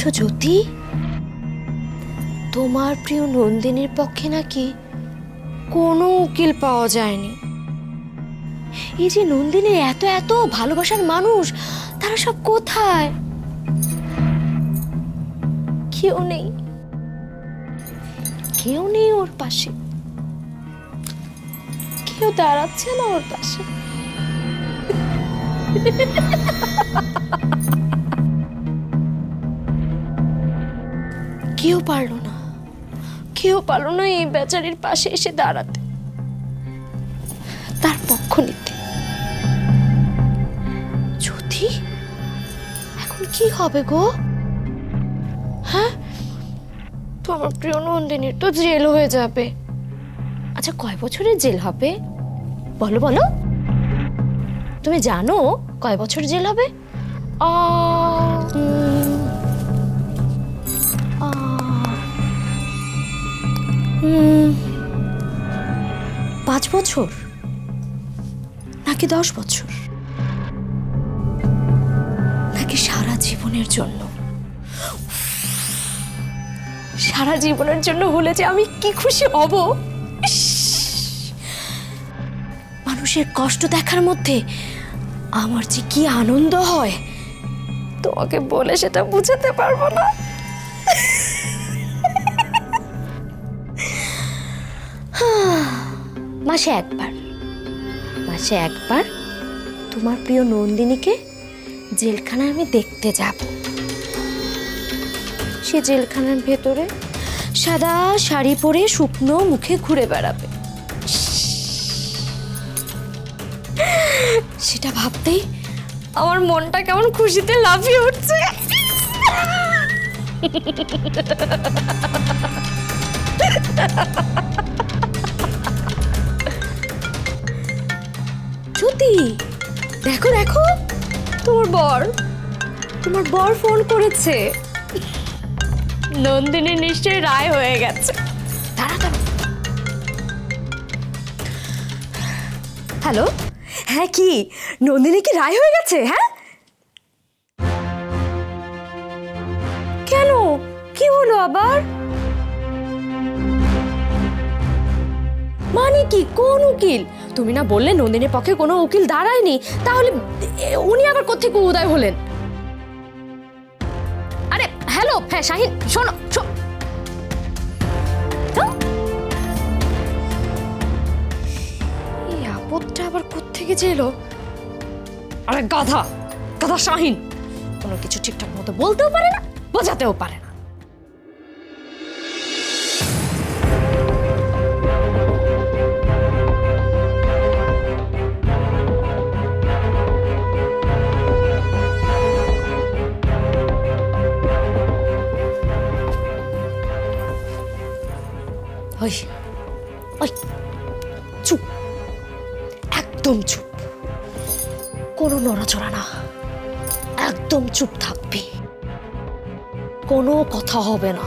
শুনেছো জ্যোতি, তোমার প্রিয় নন্দিনীর পক্ষে নাকি কোনো উকিল পাওয়া যায়নি। এই যে নন্দিনীর এত এত ভালোবাসার মানুষ, তারা সব কোথায়? কেউ নেই, কেউ নেই ওর পাশে, কেউ দাঁড়াচ্ছে না ওর পাশে। কেউ পারলো না, কেউ পারলো না এই বেচারির পাশে এসে দাঁড়াতে, তার পক্ষ নিতে। জ্যোতি, এখন কি হবে গো? হ্যাঁ, তোমার প্রিয় নন্দিনীর তো জেল হয়ে যাবে। আচ্ছা, কয় বছরের জেল হবে বলো বলো? তুমি জানো কয় বছর জেল হবে? 5 বছর নাকি 10 বছর নাকি সারা জীবনের জন্য? সারা জীবনের জন্য হলে যে আমি কি খুশি হব। মানুষের কষ্ট দেখার মধ্যে আমার যে কি আনন্দ হয়, তোমাকে বলে সেটা বুঝাতে পারবো না। মাসে একবার তোমার প্রিয় নন্দিনীকে জেলখানায় আমি দেখতে যাব। সে জেলখানার ভেতরে সাদা শাড়ি পরে শুকনো মুখে ঘুরে বেড়াবে। সেটা ভাবতেই আমার মনটা কেমন খুশিতে লাফিয়ে উঠছে। জ্যোতি, দেখো দেখো, তোমার বর ফোন করেছে। নন্দিনী নিশ্চয়ই রায় হয়ে গেছে। দাঁড়া দাঁড়া। হ্যালো, হ্যাঁ কি নন্দিনী কি রায় হয়ে গেছে? হ্যাঁ, কেন, কি হলো আবার? মানে কি, কোন উকিল? তুমি না বললে নন্দিনীর পক্ষে কোনো উকিল দাঁড়ায়নি, তাহলে উনি আবার কোত্থেকে উদয় হলেন? আরে হ্যালো, হ্যাঁ শাহিন, শোনো। এই আপদটা আবার কোত্থেকে যে এলো? আরে গাধা শাহিন, কোনো কিছু ঠিকঠাক মতো বলতেও পারে না, বোঝাতেও পারে না। চুপ, একদম চুপ, কোনো নড়াচড়া না, একদম চুপ থাকবি, কোনো কথা হবে না।